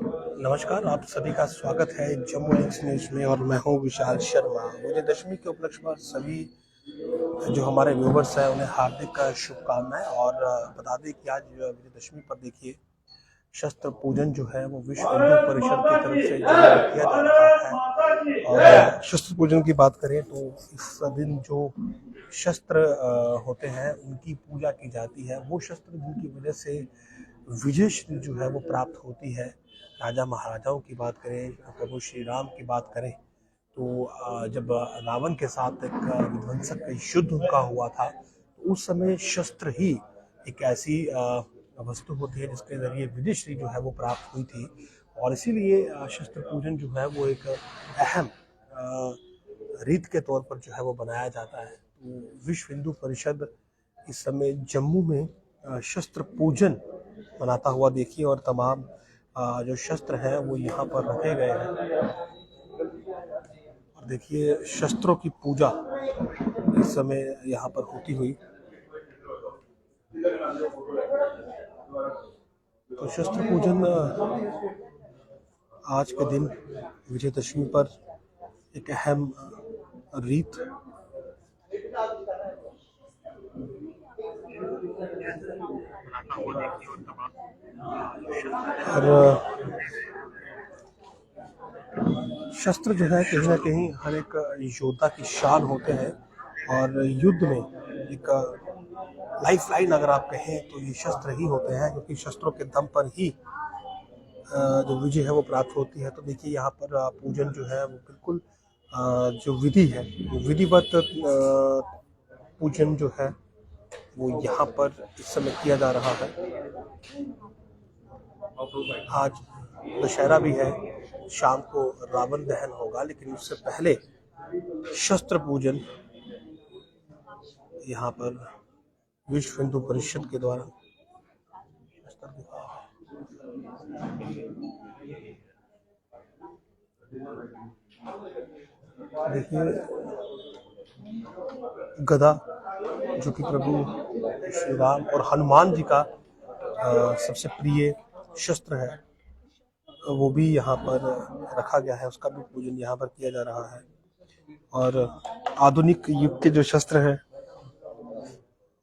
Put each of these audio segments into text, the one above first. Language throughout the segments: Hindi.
नमस्कार, आप सभी का स्वागत है जम्मू एक्स न्यूज में और मैं हूं विशाल शर्मा। विजयदशमी के उपलक्ष्य पर सभी जो हमारे व्यूवर्स हैं उन्हें हार्दिक शुभकामनाएं। और बता दें कि आज विजयदशमी पर देखिए शस्त्र पूजन जो है वो विश्व हिंदू परिषद की तरफ से जो है किया जा रहा है। और शस्त्र पूजन की बात करें तो इस दिन जो शस्त्र होते हैं उनकी पूजा की जाती है। वो शस्त्र जिनकी वजह से विजय श्री जो है वो प्राप्त होती है। राजा महाराजाओं की बात करें, प्रभु श्री राम की बात करें तो जब रावण के साथ एक विध्वंसक युद्ध उनका हुआ था तो उस समय शस्त्र ही एक ऐसी वस्तु होती है जिसके जरिए विजयश्री जो है वो प्राप्त हुई थी। और इसीलिए शस्त्र पूजन जो है वो एक अहम रीत के तौर पर जो है वो बनाया जाता है। तो विश्व हिंदू परिषद इस समय जम्मू में शस्त्र पूजन मनाता हुआ देखिए और तमाम जो शस्त्र हैं वो यहाँ पर रखे गए हैं। और देखिए शस्त्रों की पूजा इस समय यहाँ पर होती हुई। तो शस्त्र पूजन आज के दिन विजयदशमी पर एक अहम रीत और शस्त्र जो है कहीं ना कहीं हर एक योद्धा की शान होते हैं। और युद्ध में एक लाइफ लाइन अगर आप कहें तो ये शस्त्र ही होते हैं, क्योंकि शस्त्रों के दम पर ही जो विजय है वो प्राप्त होती है। तो देखिए यहाँ पर पूजन जो है वो बिल्कुल जो विधि है वो विधिवत पूजन जो है वो यहाँ पर इस समय किया जा रहा है। आज दशहरा भी है, शाम को रावण दहन होगा, लेकिन उससे पहले शस्त्र पूजन यहाँ पर विश्व हिंदू परिषद के द्वारा देखिए गदा जो कि प्रभु श्री राम और हनुमान जी का सबसे प्रिय शस्त्र है वो भी यहाँ पर रखा गया है, उसका भी पूजन यहाँ पर किया जा रहा है। और आधुनिक युग के जो शस्त्र हैं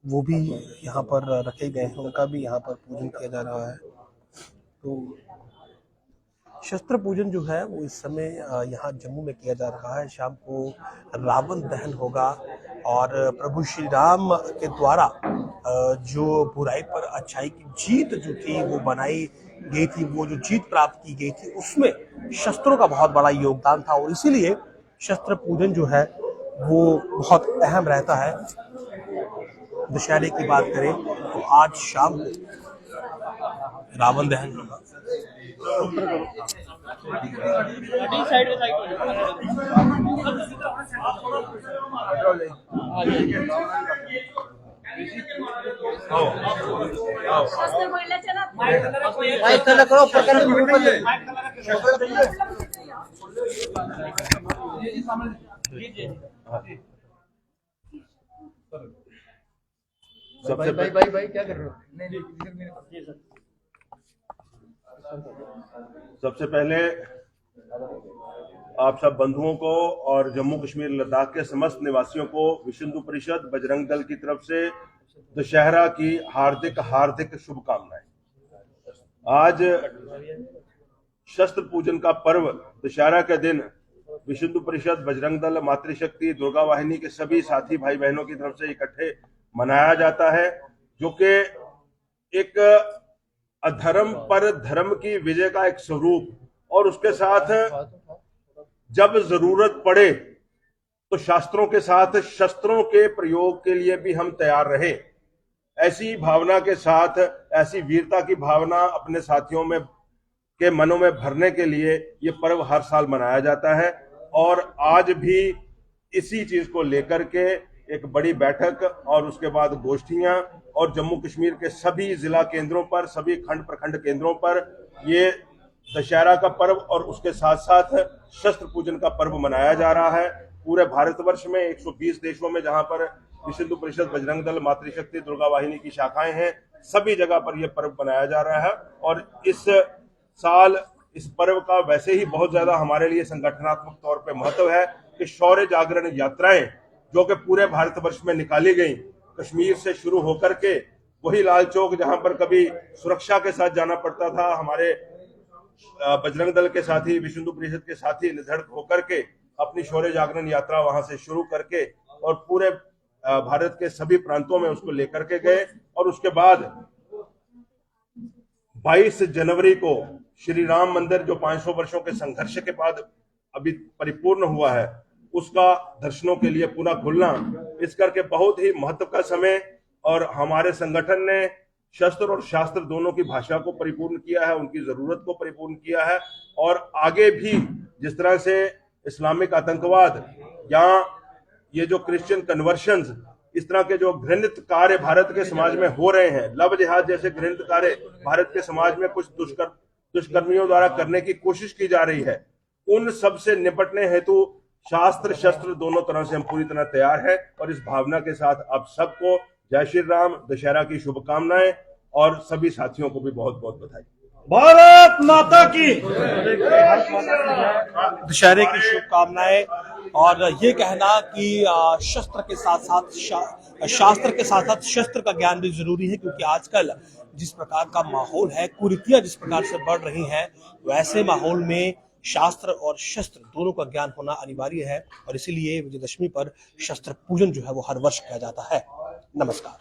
वो भी यहाँ पर रखे गए हैं, उनका भी यहाँ पर पूजन किया जा रहा है। तो शस्त्र पूजन जो है वो इस समय यहाँ जम्मू में किया जा रहा है। शाम को रावण दहन होगा और प्रभु श्री राम के द्वारा जो बुराई पर अच्छाई की जीत जो थी वो बनाई गई थी, वो जो जीत प्राप्त की गई थी उसमें शस्त्रों का बहुत बड़ा योगदान था। और इसीलिए शस्त्र पूजन जो है वो बहुत अहम रहता है। दशहरे की बात करें तो आज शाम को रावण दहन होगा। सबसे भाई क्या कर रहे हो? सबसे पहले आप सब बंधुओं को और जम्मू कश्मीर लद्दाख के समस्त निवासियों को विश्व हिंदू परिषद बजरंग दल की तरफ से दशहरा की हार्दिक हार्दिक शुभकामनाएं। आज शस्त्र पूजन का पर्व दशहरा के दिन विश्व हिंदू परिषद बजरंग दल मातृशक्ति दुर्गा वाहिनी के सभी साथी भाई बहनों की तरफ से इकट्ठे मनाया जाता है, जो कि एक अधर्म पर धर्म की विजय का एक स्वरूप। और उसके साथ जब जरूरत पड़े तो शास्त्रों के साथ शस्त्रों के प्रयोग के लिए भी हम तैयार रहे। ऐसी भावना के साथ, ऐसी वीरता की भावना अपने साथियों में के मनों में भरने के लिए ये पर्व हर साल मनाया जाता है। और आज भी इसी चीज को लेकर के एक बड़ी बैठक और उसके बाद गोष्ठियां और जम्मू कश्मीर के सभी जिला केंद्रों पर, सभी खंड प्रखंड केंद्रों पर ये दशहरा का पर्व और उसके साथ साथ शस्त्र पूजन का पर्व मनाया जा रहा है। पूरे भारतवर्ष में 120 देशों में जहां पर विश्व हिंदू परिषद बजरंग दल मातृशक्ति दुर्गा वाहिनी की शाखाएं हैं, सभी जगह पर यह पर्व मनाया जा रहा है। और इस साल इस पर्व का वैसे ही बहुत ज्यादा हमारे लिए संगठनात्मक तौर पे महत्व है कि शौर्य जागरण यात्राएं जो कि पूरे भारतवर्ष में निकाली गई, कश्मीर से शुरू होकर के वही लाल चौक जहां पर कभी सुरक्षा के साथ जाना पड़ता था, हमारे बजरंग दल के साथी, विश्व हिंदू परिषद के साथी निर्धड़क होकर के अपनी शौर्य जागरण यात्रा वहां से शुरू करके और पूरे भारत के सभी प्रांतों में उसको लेकर के गए। और उसके बाद 22 जनवरी को श्री राम मंदिर जो 500 वर्षों के संघर्ष के बाद अभी परिपूर्ण हुआ है, उसका दर्शनों के लिए पूरा खुलना, इस करके बहुत ही महत्व का समय। और हमारे संगठन ने शस्त्र और शास्त्र दोनों की भाषा को परिपूर्ण किया है, उनकी जरूरत को परिपूर्ण किया है। और आगे भी जिस तरह से इस्लामिक आतंकवाद या ये जो क्रिश्चियन कन्वर्शंस, इस तरह के जो घृणित कार्य भारत के समाज में हो रहे हैं, लव जिहाद जैसे घृणित कार्य भारत के समाज में कुछ दुष्कर्मियों द्वारा करने की कोशिश की जा रही है, उन सब से निपटने हेतु शास्त्र शस्त्र दोनों तरह से हम पूरी तरह तैयार है। और इस भावना के साथ आप सबको जय श्री राम, दशहरा की शुभकामनाएं और सभी साथियों को भी बहुत बहुत बधाई। भारत माता की दशहरे की शुभकामनाएं। और ये कहना कि शस्त्र के साथ साथ शास्त्र के साथ साथ शस्त्र का ज्ञान भी जरूरी है, क्योंकि आजकल जिस प्रकार का माहौल है, कुरीतियां जिस प्रकार से बढ़ रही हैं, वैसे माहौल में शास्त्र और शस्त्र दोनों का ज्ञान होना अनिवार्य है। और इसीलिए विजयदशमी पर शस्त्र पूजन जो है वो हर वर्ष किया जाता है। नमस्कार।